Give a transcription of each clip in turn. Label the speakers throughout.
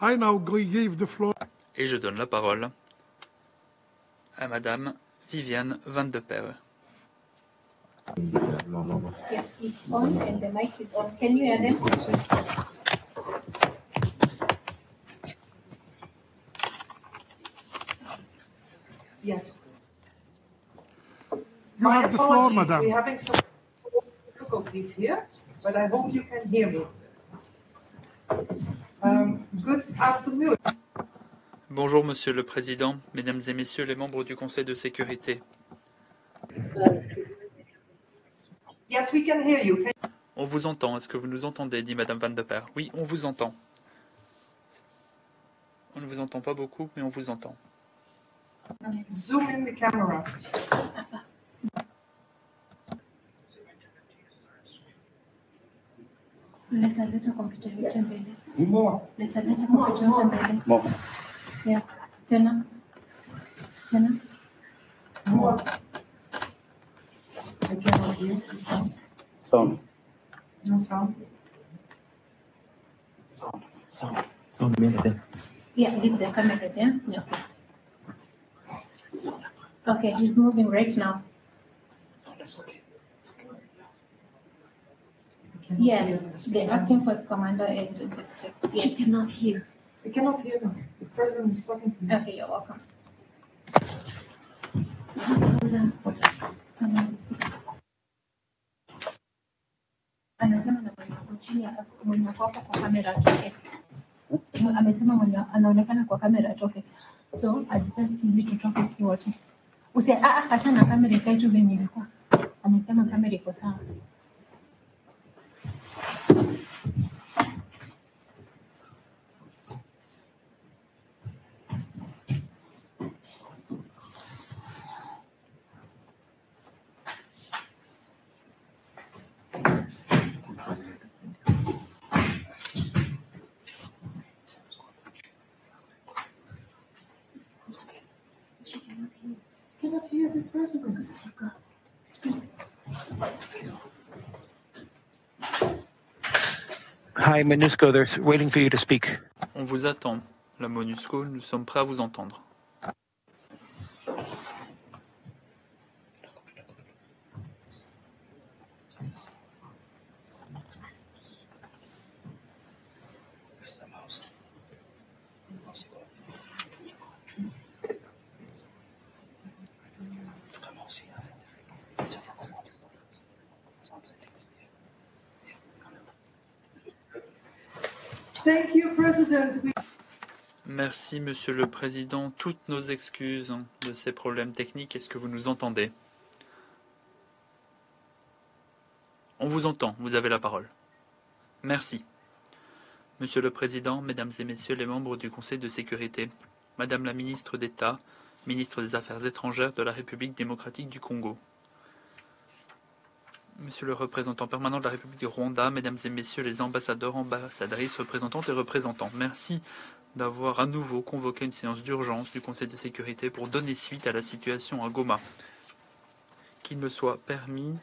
Speaker 1: I now give the floor.
Speaker 2: Et je donne la parole à Madame Viviane Van de Perre.
Speaker 3: Yeah, it's on and the mic is on. Can you hear them?
Speaker 4: Yes.
Speaker 1: You have the floor,
Speaker 4: Apologies,
Speaker 1: madam.
Speaker 4: we're having some difficulties here, but I hope you can hear me. Good afternoon.
Speaker 2: Bonjour Monsieur le Président, Mesdames et Messieurs les membres du Conseil de sécurité.
Speaker 4: Yes, we can hear you.
Speaker 2: On vous entend, est-ce que vous nous entendez dit Madame Van de Perre. Oui, on vous entend. On ne vous entend pas beaucoup, mais on vous entend.
Speaker 4: Zoom in the camera.
Speaker 3: Leta kompyuta yote mbele. Leta kompyuta yote mbele. Yeah. Tena.
Speaker 4: I cannot hear the sound.
Speaker 5: Sound.
Speaker 4: No sound.
Speaker 5: Sound minute.
Speaker 3: Yeah, leave the camera there. Yeah, okay. Okay, he's moving right now. Yes, the acting force commander and yes. She cannot hear.
Speaker 4: I cannot hear them. The president is talking to me.
Speaker 3: Okay, you're welcome. Anasema na chini mwenye kwa kamera atoke. Amesema mwenye anaonekana kwa kamera atoke. So adjust hizi tutoke sisi wote. Hata na kamera ikae tu venye ilikuwa. Amesema kamera iko sawa.
Speaker 4: Cannot hear the president.
Speaker 6: Hi, MONUSCO, they're waiting for you to speak.
Speaker 2: On vous attend, la MONUSCO, nous sommes prêts à vous entendre.
Speaker 4: Thank you, President.
Speaker 2: Merci Monsieur le Président, toutes nos excuses de ces problèmes techniques. Est-ce que vous nous entendez? On vous entend, vous avez la parole. Merci. Monsieur le Président, Mesdames et Messieurs les membres du Conseil de sécurité, Madame la Ministre d'État, Ministre des Affaires étrangères de la République démocratique du Congo, Monsieur le représentant permanent de la République du Rwanda, Mesdames et Messieurs les ambassadeurs, ambassadrices, représentantes et représentants, merci d'avoir à nouveau convoqué une séance d'urgence du Conseil de sécurité pour donner suite à la situation à Goma. Qu'il me soit permis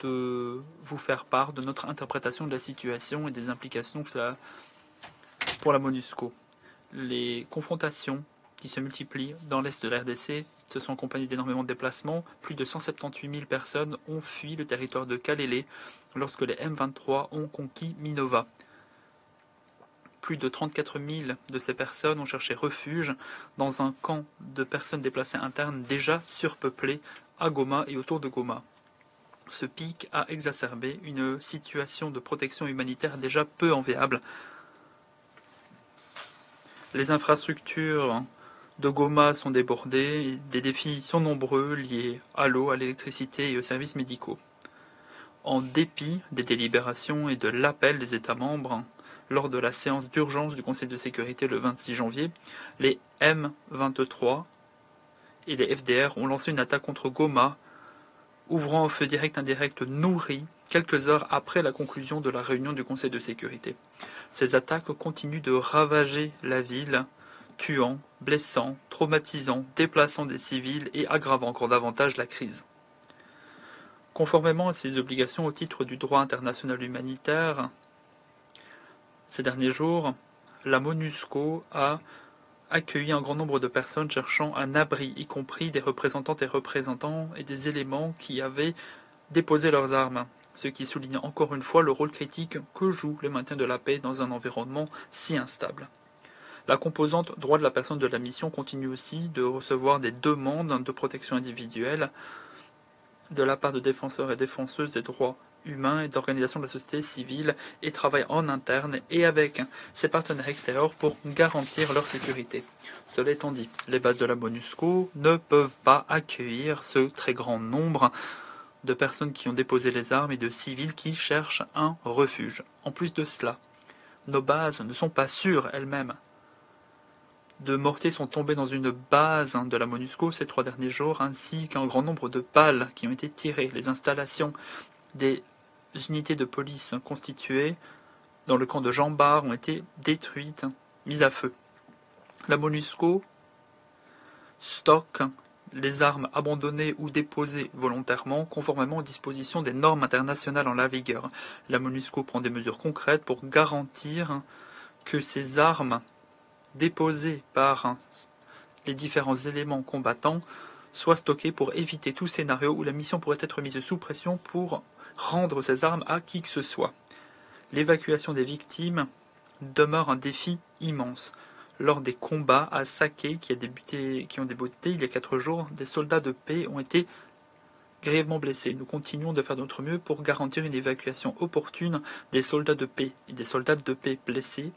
Speaker 2: de vous faire part de notre interprétation de la situation et des implications que cela a pour la MONUSCO. Les confrontations qui se multiplient dans l'est de la RDC se sont accompagnées d'énormément de déplacements. Plus de 178 000 personnes ont fui le territoire de Kalele lorsque les M23 ont conquis Minova. Plus de 34 000 de ces personnes ont cherché refuge dans un camp de personnes déplacées internes déjà surpeuplé à Goma et autour de Goma. Ce pic a exacerbé une situation de protection humanitaire déjà peu enviable. Les infrastructures de Goma sont débordées, et des défis sont nombreux liés à l'eau, à l'électricité et aux services médicaux. En dépit des délibérations et de l'appel des États membres, lors de la séance d'urgence du Conseil de sécurité le 26 janvier, les M23 et les FDR ont lancé une attaque contre Goma, ouvrant un feu direct indirect nourri quelques heures après la conclusion de la réunion du Conseil de sécurité. Ces attaques continuent de ravager la ville, tuant, blessant, traumatisant, déplaçant des civils et aggravant encore davantage la crise. Conformément à ses obligations au titre du droit international humanitaire, ces derniers jours, la MONUSCO a accueilli un grand nombre de personnes cherchant un abri, y compris des représentantes et représentants et des éléments qui avaient déposé leurs armes, ce qui souligne encore une fois le rôle critique que joue le maintien de la paix dans un environnement si instable. La composante droits de la personne de la mission continue aussi de recevoir des demandes de protection individuelle de la part de défenseurs et défenseuses des droits humains et d'organisations de la société civile et travaille en interne et avec ses partenaires extérieurs pour garantir leur sécurité. Cela étant dit, les bases de la MONUSCO ne peuvent pas accueillir ce très grand nombre de personnes qui ont déposé les armes et de civils qui cherchent un refuge. En plus de cela, nos bases ne sont pas sûres elles-mêmes. De mortiers sont tombés dans une base de la MONUSCO ces 3 derniers jours, ainsi qu'un grand nombre de balles qui ont été tirées. Les installations des unités de police constituées dans le camp de Jean-Bart ont été détruites, mises à feu. La MONUSCO stocke les armes abandonnées ou déposées volontairement, conformément aux dispositions des normes internationales en la vigueur. La MONUSCO prend des mesures concrètes pour garantir que ces armes déposées par les différents éléments combattants soient stockées pour éviter tout scénario où la mission pourrait être mise sous pression pour rendre ces armes à qui que ce soit. L'évacuation des victimes demeure un défi immense. Lors des combats à Saké qui ont débuté il y a 4 jours, des soldats de paix ont été grièvement blessés. Nous continuons de faire de notre mieux pour garantir une évacuation opportune des soldats de paix et des soldats de paix blessés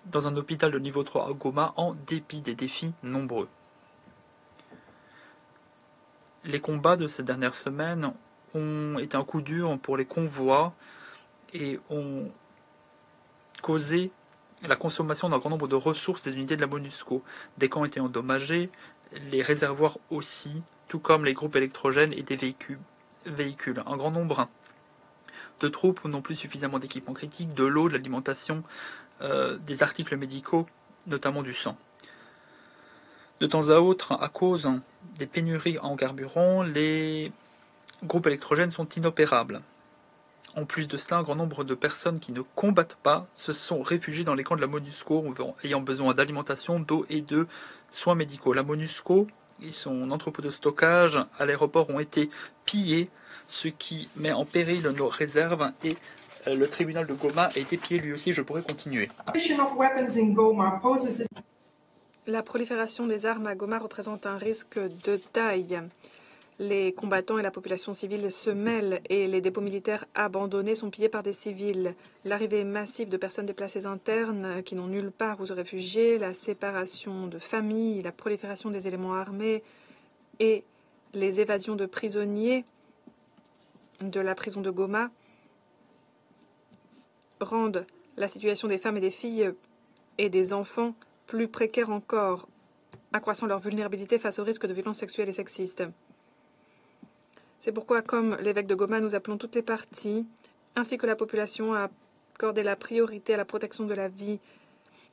Speaker 2: dans un hôpital de niveau 3 à Goma en dépit des défis nombreux. Les combats de ces dernières semaines ont été un coup dur pour les convois et ont causé la consommation d'un grand nombre de ressources des unités de la MONUSCO. Des camps étaient endommagés, les réservoirs aussi, tout comme les groupes électrogènes et des véhicules. Un grand nombre de troupes n'ont plus suffisamment d'équipements critiques, de l'eau, de l'alimentation, des articles médicaux, notamment du sang. De temps à autre, à cause des pénuries en carburant, les groupes électrogènes sont inopérables. En plus de cela, un grand nombre de personnes qui ne combattent pas se sont réfugiées dans les camps de la MONUSCO ayant besoin d'alimentation, d'eau et de soins médicaux. La MONUSCO et son entrepôt de stockage à l'aéroport ont été pillés, ce qui met en péril nos réserves et le tribunal de Goma a été pillé lui aussi. Je pourrais continuer.
Speaker 7: La prolifération des armes à Goma représente un risque de taille. Les combattants et la population civile se mêlent et les dépôts militaires abandonnés sont pillés par des civils. L'arrivée massive de personnes déplacées internes qui n'ont nulle part où se réfugier, la séparation de familles, la prolifération des éléments armés et les évasions de prisonniers de la prison de Goma rendent la situation des femmes et des filles et des enfants plus précaire encore, accroissant leur vulnérabilité face au risque de violences sexuelles et sexistes. C'est pourquoi, comme l'évêque de Goma, nous appelons toutes les parties, ainsi que la population, à accorder la priorité à la protection de la vie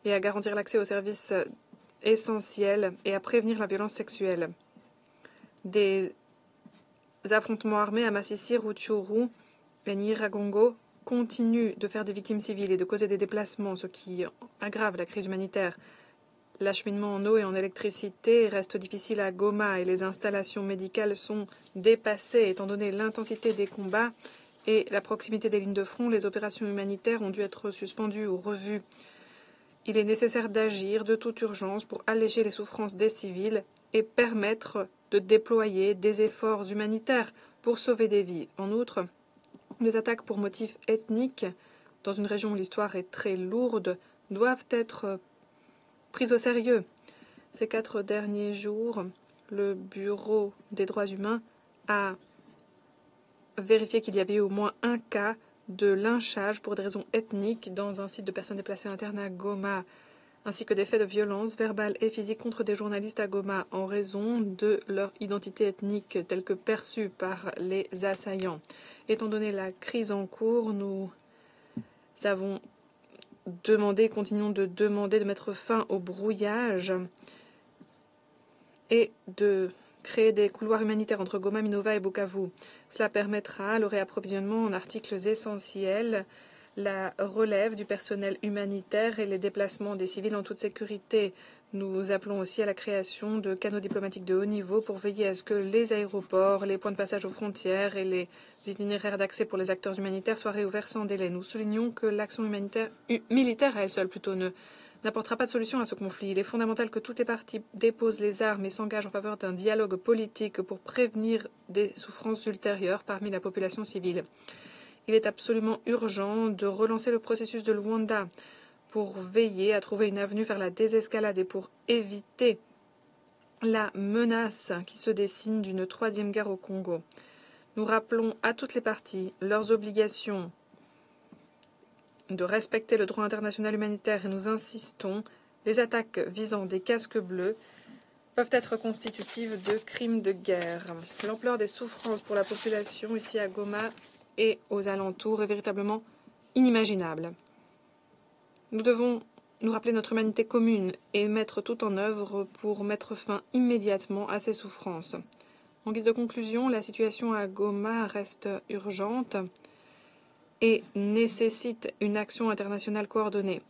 Speaker 7: et à garantir l'accès aux services essentiels et à prévenir la violence sexuelle. Des affrontements armés à Massissi, Rutshuru et Nyiragongo continuent de faire des victimes civiles et de causer des déplacements, ce qui aggrave la crise humanitaire. L'acheminement en eau et en électricité reste difficile à Goma et les installations médicales sont dépassées étant donné l'intensité des combats et la proximité des lignes de front. Les opérations humanitaires ont dû être suspendues ou revues. Il est nécessaire d'agir de toute urgence pour alléger les souffrances des civils et permettre de déployer des efforts humanitaires pour sauver des vies. En outre, des attaques pour motifs ethniques dans une région où l'histoire est très lourde doivent être prises au sérieux. Ces 4 derniers jours, le Bureau des droits humains a vérifié qu'il y avait au moins un cas de lynchage pour des raisons ethniques dans un site de personnes déplacées internes à Goma, ainsi que des faits de violence verbale et physique contre des journalistes à Goma en raison de leur identité ethnique telle que perçue par les assaillants. Étant donné la crise en cours, nous avons continuons de demander de mettre fin au brouillage et de créer des couloirs humanitaires entre Goma, Minova et Bukavu. Cela permettra le réapprovisionnement en articles essentiels, la relève du personnel humanitaire et les déplacements des civils en toute sécurité. Nous appelons aussi à la création de canaux diplomatiques de haut niveau pour veiller à ce que les aéroports, les points de passage aux frontières et les itinéraires d'accès pour les acteurs humanitaires soient réouverts sans délai. Nous soulignons que l'action militaire à elle seule n'apportera pas de solution à ce conflit. Il est fondamental que toutes les parties déposent les armes et s'engagent en faveur d'un dialogue politique pour prévenir des souffrances ultérieures parmi la population civile. Il est absolument urgent de relancer le processus de Luanda pour veiller à trouver une avenue vers la désescalade et pour éviter la menace qui se dessine d'une troisième guerre au Congo. Nous rappelons à toutes les parties leurs obligations de respecter le droit international humanitaire et nous insistons, les attaques visant des casques bleus peuvent être constitutives de crimes de guerre. L'ampleur des souffrances pour la population ici à Goma et aux alentours est véritablement inimaginable. Nous devons nous rappeler notre humanité commune et mettre tout en œuvre pour mettre fin immédiatement à ces souffrances. En guise de conclusion, la situation à Goma reste urgente et nécessite une action internationale coordonnée.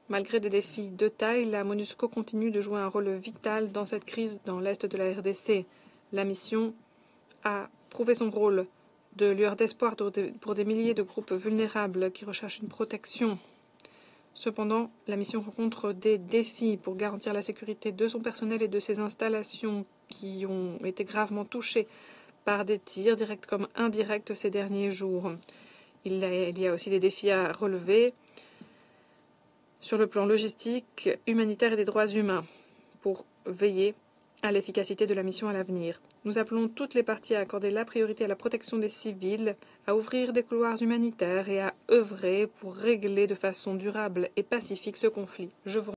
Speaker 7: Malgré des défis de taille, la MONUSCO continue de jouer un rôle vital dans cette crise dans l'est de la RDC. La mission a prouvé son rôle de lueur d'espoir pour des milliers de groupes vulnérables qui recherchent une protection. Cependant, la mission rencontre des défis pour garantir la sécurité de son personnel et de ses installations qui ont été gravement touchées par des tirs directs comme indirects ces derniers jours. Il y a aussi des défis à relever sur le plan logistique, humanitaire et des droits humains pour veiller à l'efficacité de la mission à l'avenir. Nous appelons toutes les parties à accorder la priorité à la protection des civils, à ouvrir des couloirs humanitaires et à œuvrer pour régler de façon durable et pacifique ce conflit. Je vous